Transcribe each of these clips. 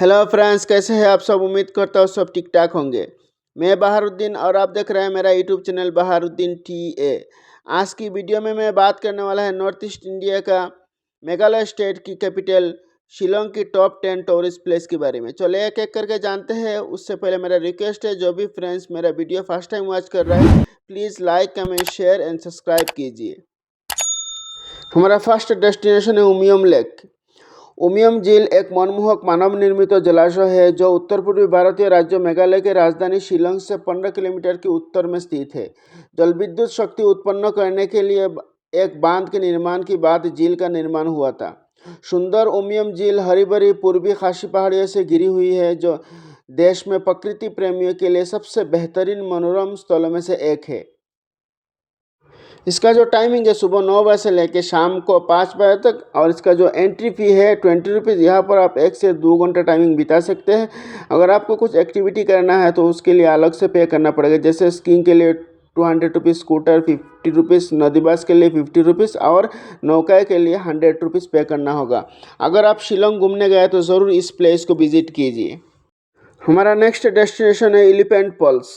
Hello friends, कैसे हैं आप सब। उम्मीद करता हूँ सब ठीक ठाक होंगे। मैं बहारुद्दीन और आप देख रहे हैं मेरा यूट्यूब चैनल बहारुद्दीन TA। आज की वीडियो में मैं बात करने वाला है नॉर्थ ईस्ट इंडिया का मेघालय स्टेट की कैपिटल शिलोंग की टॉप 10 टूरिस्ट प्लेस के बारे में। चलिए एक एक करके जानते हैं। उससे पहले मेरा रिक्वेस्ट है, जो भी फ्रेंड्स मेरा वीडियो फर्स्ट टाइम वॉच कर रहे हैं, please like comment share and subscribe कीजिए। हमारा फर्स्ट डेस्टिनेशन है उमियम लेक। उमियम झील एक मनमोहक मानव निर्मित जलाशय है जो उत्तर पूर्वी भारतीय राज्य मेघालय के राजधानी शिलोंग से 15 किलोमीटर के उत्तर में स्थित है। जलविद्युत शक्ति उत्पन्न करने के लिए एक बांध के निर्माण के बाद झील का निर्माण हुआ था। सुंदर उमियम झील हरी भरी पूर्वी खासी पहाड़ियों से घिरी हुई है, जो देश में प्रकृति प्रेमियों के लिए सबसे बेहतरीन मनोरम स्थलों में से एक है। इसका जो टाइमिंग है सुबह 9 बजे से लेकर शाम को 5 बजे तक, और इसका जो एंट्री फ़ी है 20 रुपीज़। यहाँ पर आप 1 से 2 घंटे टाइमिंग बिता सकते हैं। अगर आपको कुछ एक्टिविटी करना है तो उसके लिए अलग से पे करना पड़ेगा, जैसे स्कीइंग के लिए 200 रुपीज़, स्कूटर 50 रुपीज़, नदीबाज के लिए 50 रुपीज़ और नौकाएँ के लिए 100 रुपीज़ पे करना होगा। अगर आप शिलोंग घूमने गए तो ज़रूर इस प्लेस को विज़िट कीजिए। हमारा नेक्स्ट डेस्टिनेशन है एलिफेंट फॉल्स।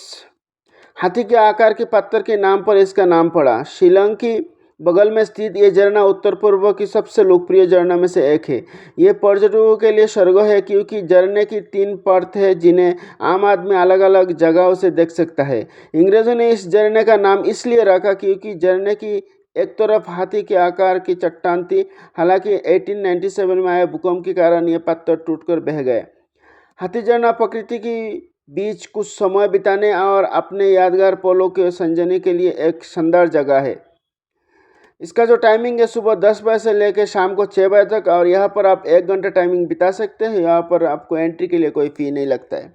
हाथी के आकार के पत्थर के नाम पर इसका नाम पड़ा। शिलोंग की बगल में स्थित ये झरना उत्तर पूर्व की सबसे लोकप्रिय झरना में से एक है। ये पर्यटकों के लिए स्वर्ग है, क्योंकि झरने की 3 परत है जिन्हें आम आदमी अलग अलग जगहों से देख सकता है। अंग्रेजों ने इस झरने का नाम इसलिए रखा क्योंकि झरने की एक तरफ हाथी के आकार की चट्टान थी। हालांकि 1897 में आए भूकंप के कारण ये पत्थर टूटकर बह गए। हाथी झरना प्रकृति की बीच कुछ समय बिताने और अपने यादगार पलों के संजोने के लिए एक शानदार जगह है। इसका जो टाइमिंग है सुबह 10 बजे से लेकर शाम को 6 बजे तक, और यहाँ पर आप 1 घंटा टाइमिंग बिता सकते हैं। यहाँ पर आपको एंट्री के लिए कोई फ़ी नहीं लगता है।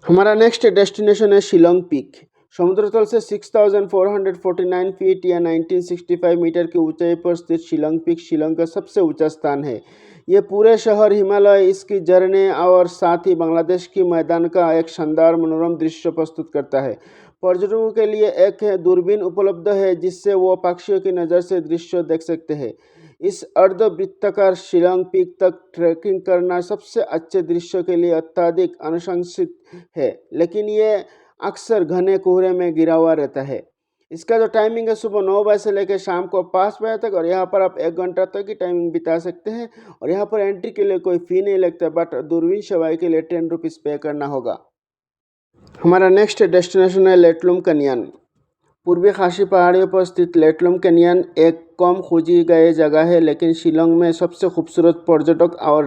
हमारा नेक्स्ट डेस्टिनेशन है शिलोंग पीक। समुद्र तल से 6449 फीट या 1965 मीटर की ऊंचाई पर स्थित शिलोंग पीक शिलोंग का सबसे ऊंचा स्थान है। ये पूरे शहर, हिमालय, इसकी झरने और साथ ही बांग्लादेश की मैदान का एक शानदार मनोरम दृश्य प्रस्तुत करता है। पर्यटकों के लिए एक दूरबीन उपलब्ध है जिससे वो पक्षियों की नज़र से दृश्य देख सकते हैं। इस अर्धवृत्ताकार शिलोंग पीक तक ट्रैकिंग करना सबसे अच्छे दृश्यों के लिए अत्यधिक अनुशंसित है, लेकिन ये अक्सर घने कोहरे में घिरा हुआ रहता है। इसका जो टाइमिंग है सुबह 9 बजे से लेकर शाम को 5 बजे तक, और यहाँ पर आप 1 घंटा तक की टाइमिंग बिता सकते हैं। और यहाँ पर एंट्री के लिए कोई फ़ी नहीं लगता, बट दूरबीन सवारी के लिए 10 रुपीज़ पे करना होगा। हमारा नेक्स्ट डेस्टिनेशन है लेटलुम कैनियन। पूर्वी खासी पहाड़ियों पर स्थित लेटलुम कैनियन एक कम खोजी गई जगह है, लेकिन शिलोंग में सबसे खूबसूरत पर्यटक और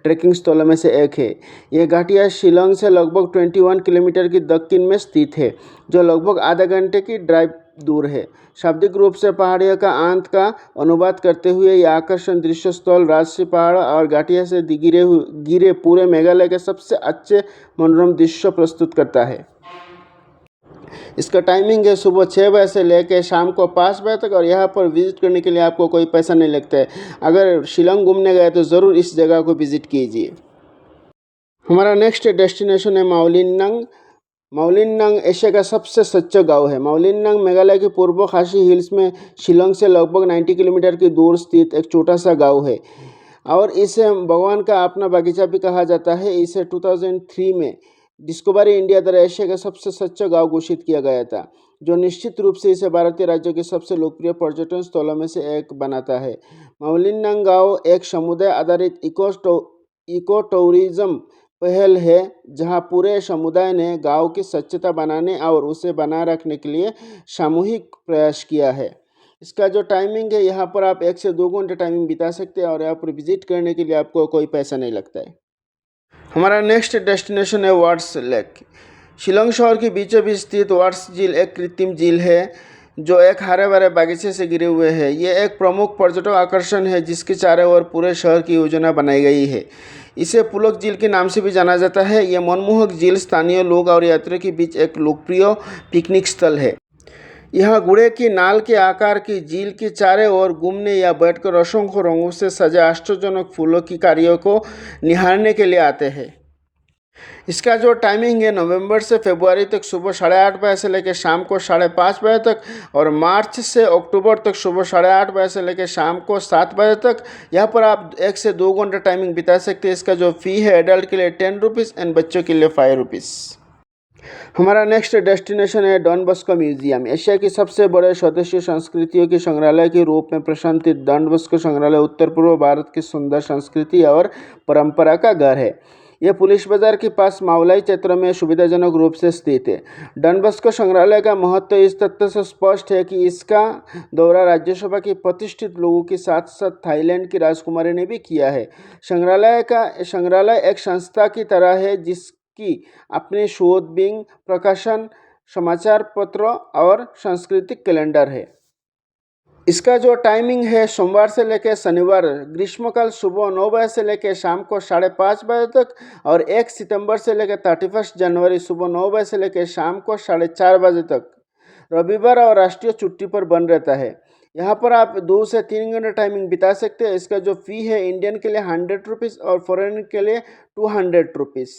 ट्रैकिंग स्थलों में से एक है। ये घाटियाँ शिलोंग से लगभग 21 किलोमीटर की दक्षिण में स्थित है, जो लगभग आधे घंटे की ड्राइव दूर है। शाब्दिक रूप से पहाड़ियों का अंत का अनुवाद करते हुए यह आकर्षण दृश्य स्थल राजसी पहाड़ और घाटियों से घिरे पूरे मेघालय के सबसे अच्छे मनोरम दृश्य प्रस्तुत करता है। इसका टाइमिंग है सुबह 6 बजे से लेकर शाम को 5 बजे तक, और यहाँ पर विज़िट करने के लिए आपको कोई पैसा नहीं लगता है। अगर शिलोंग घूमने गए तो ज़रूर इस जगह को विज़िट कीजिए। हमारा नेक्स्ट डेस्टिनेशन है माओलिनंग। माओलिनंग एशिया का सबसे सच्चा गांव है। माओलिनंग मेघालय के पूर्व खासी हिल्स में शिलोंग से लगभग 90 किलोमीटर की दूर स्थित एक छोटा सा गाँव है, और इसे भगवान का अपना बगीचा भी कहा जाता है। इसे 2003 में डिस्कवरी इंडिया द्वारा एशिया का सबसे सच्चा गांव घोषित किया गया था, जो निश्चित रूप से इसे भारतीय राज्यों के सबसे लोकप्रिय पर्यटन स्थलों में से एक बनाता है। माओलिनंग गांव एक समुदाय आधारित इको टूरिज्म पहल है, जहां पूरे समुदाय ने गांव की स्वच्छता बनाने और उसे बनाए रखने के लिए सामूहिक प्रयास किया है। इसका जो टाइमिंग है, यहाँ पर आप 1 से 2 घंटे टाइमिंग बिता सकते हैं, और यहाँ पर विजिट करने के लिए आपको कोई पैसा नहीं लगता है। हमारा नेक्स्ट डेस्टिनेशन है वाट्स लेक। शिलोंग शहर के बीचों बीच स्थित वाट्स झील एक कृत्रिम झील है जो एक हरे भरे बागीचे से घिरे हुए है। ये एक प्रमुख पर्यटक आकर्षण है जिसके चारों ओर पूरे शहर की योजना बनाई गई है। इसे पुलक झील के नाम से भी जाना जाता है। यह मनमोहक झील स्थानीय लोग और यात्रियों के बीच एक लोकप्रिय पिकनिक स्थल है। यहाँ गुड़े की नाल के आकार की झील के चारों ओर घूमने या बैठकर असंख्य रंगों से सजे आश्चर्यजनक फूलों की कारियों को निहारने के लिए आते हैं। इसका जो टाइमिंग है नवंबर से फरवरी तक सुबह 8:30 बजे से लेकर शाम को 5:30 बजे तक, और मार्च से अक्टूबर तक सुबह 8:30 बजे से लेकर शाम को 7 बजे तक। यहाँ पर आप 1 से 2 घंटा टाइमिंग बिता सकते हैं। इसका जो फ़ी है एडल्ट के लिए 10 रुपीज़ एंड बच्चों के लिए 5 रुपीज़। हमारा नेक्स्ट डेस्टिनेशन है डॉन बस्को म्यूजियम। एशिया की सबसे बड़े स्वदेशी संस्कृतियों के संग्रहालय के रूप में प्रसिद्ध डॉन बस्को संग्रहालय उत्तर पूर्व भारत की सुंदर संस्कृति और परंपरा का घर है। यह पुलिस बाजार के पास मावलाई क्षेत्र में सुविधाजनक रूप से स्थित है। डॉन बस्को संग्रहालय का महत्व इस तथ्य से स्पष्ट है कि इसका दौरा राज्यसभा के प्रतिष्ठित लोगों के साथ साथ थाईलैंड की राजकुमारी ने भी किया है। संग्रहालय एक संस्था की तरह है जिसकी अपने शोध विंग, प्रकाशन, समाचार पत्र और सांस्कृतिक कैलेंडर है। इसका जो टाइमिंग है सोमवार से लेकर शनिवार ग्रीष्मकाल सुबह 9 बजे से लेकर शाम को 5:30 बजे तक, और 1 सितंबर से लेकर 31 जनवरी सुबह 9 बजे से लेकर शाम को 4:30 बजे तक रविवार और राष्ट्रीय छुट्टी पर बंद रहता है। यहाँ पर आप 2 से 3 घंटे टाइमिंग बिता सकते हैं। इसका जो फ़ी है इंडियन के लिए 100 रुपीज़ और फॉरेन के लिए 200 रुपीज़,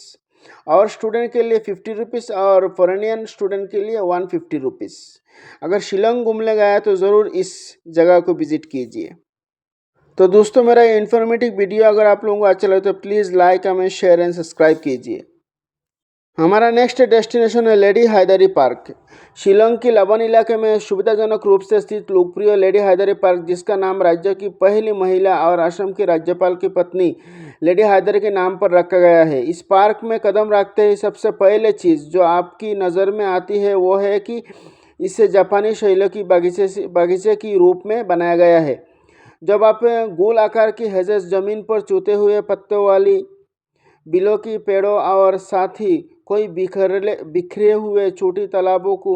और स्टूडेंट के लिए 50 रुपीज़ और फॉरेनियन स्टूडेंट के लिए 150 रुपीज़। अगर शिलोंग घूमने गया तो ज़रूर इस जगह को विज़िट कीजिए। तो दोस्तों, मेरा ये इन्फॉर्मेटिव वीडियो अगर आप लोगों को अच्छा लगे तो please like, comment, share and subscribe कीजिए। हमारा नेक्स्ट डेस्टिनेशन है लेडी हायदरी पार्क। शिलोंग के लबन इलाके में सुविधाजनक रूप से स्थित लोकप्रिय लेडी हायदरी पार्क, जिसका नाम राज्य की पहली महिला और असम की राज्यपाल की पत्नी लेडी हायदरी के नाम पर रखा गया है। इस पार्क में कदम रखते ही सबसे पहले चीज़ जो आपकी नज़र में आती है वो है कि इसे जापानी शैली की बागीचे की रूप में बनाया गया है। जब आप गोल आकार की हेजेस ज़मीन पर चूते हुए पत्तों वाली बिलों की पेड़ों और साथ ही कोई बिखरे हुए छोटी तालाबों को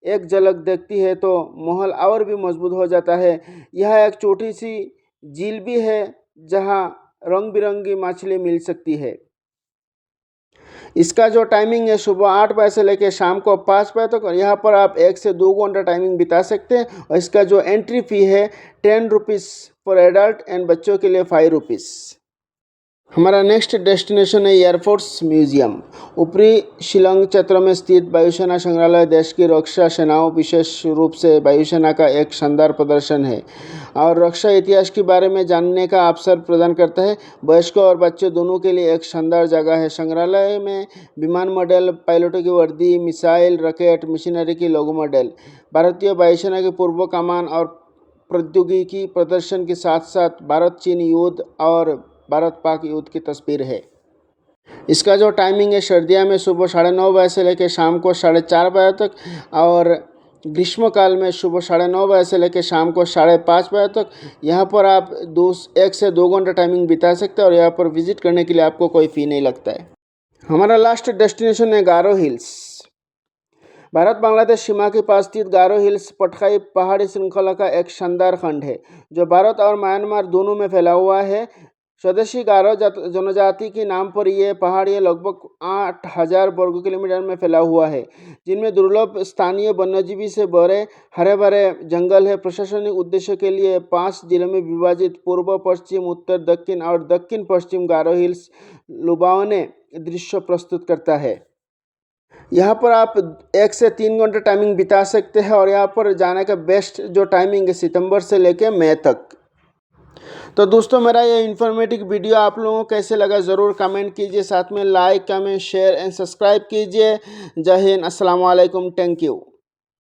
एक झलक देखती है तो माहौल और भी मजबूत हो जाता है। यह एक छोटी सी झील भी है जहां रंग बिरंगी मछली मिल सकती है। इसका जो टाइमिंग है सुबह 8 बजे से लेकर शाम को 5 बजे तक, और यहाँ पर आप 1 से 2 घंटा टाइमिंग बिता सकते हैं। और इसका जो एंट्री फ़ी है 10 रुपीज़ फॉर एडल्ट एंड बच्चों के लिए 5 रुपीज़। हमारा नेक्स्ट डेस्टिनेशन है एयरफोर्स म्यूजियम। ऊपरी शिलोंग क्षेत्र में स्थित वायुसेना संग्रहालय देश की रक्षा सेनाओं, विशेष रूप से वायुसेना का एक शानदार प्रदर्शन है और रक्षा इतिहास के बारे में जानने का अवसर प्रदान करता है। वयस्कों और बच्चों दोनों के लिए एक शानदार जगह है। संग्रहालय में विमान मॉडल, पायलटों की वर्दी, मिसाइल, रॉकेट, मशीनरी की लोगो मॉडल, भारतीय वायुसेना की पूर्व कमान और प्रौद्योगिकी प्रदर्शन के साथ साथ भारत चीन युद्ध और भारत पाक युद्ध की तस्वीर है। इसका जो टाइमिंग है सर्दियों में सुबह 9:30 बजे से लेकर शाम को 4:30 बजे तक, और ग्रीष्मकाल में सुबह 9:30 बजे से लेकर शाम को 5:30 बजे तक। यहाँ पर आप 1 से 2 घंटा टाइमिंग बिता सकते हैं और यहाँ पर विजिट करने के लिए आपको कोई फ़ी नहीं लगता है। हमारा लास्ट डेस्टिनेशन है गारो हिल्स। भारत बांग्लादेश सीमा के पास स्थित गारो हिल्स पटकाई पहाड़ी श्रृंखला का एक शानदार खंड है जो भारत और म्यांमार दोनों में फैला हुआ है। स्वदेशी गारो जनजाति के नाम पर यह पहाड़ियाँ लगभग 8,000 वर्ग किलोमीटर में फैला हुआ है, जिनमें दुर्लभ स्थानीय वन्यजीवी से भरे हरे भरे जंगल है। प्रशासनिक उद्देश्य के लिए 5 जिलों में विभाजित पूर्व पश्चिम, उत्तर दक्षिण और दक्षिण पश्चिम गारो हिल्स लुभावने दृश्य प्रस्तुत करता है। यहाँ पर आप 1 से 3 घंटे टाइमिंग बिता सकते हैं और यहाँ पर जाने का बेस्ट जो टाइमिंग है सितंबर से लेकर मई तक। तो दोस्तों, मेरा ये इन्फॉर्मेटिव वीडियो आप लोगों को कैसे लगा ज़रूर कमेंट कीजिए, साथ में like, comment, share and subscribe कीजिए। जय हिंद, अस्सलाम वालेकुम, थैंक यू।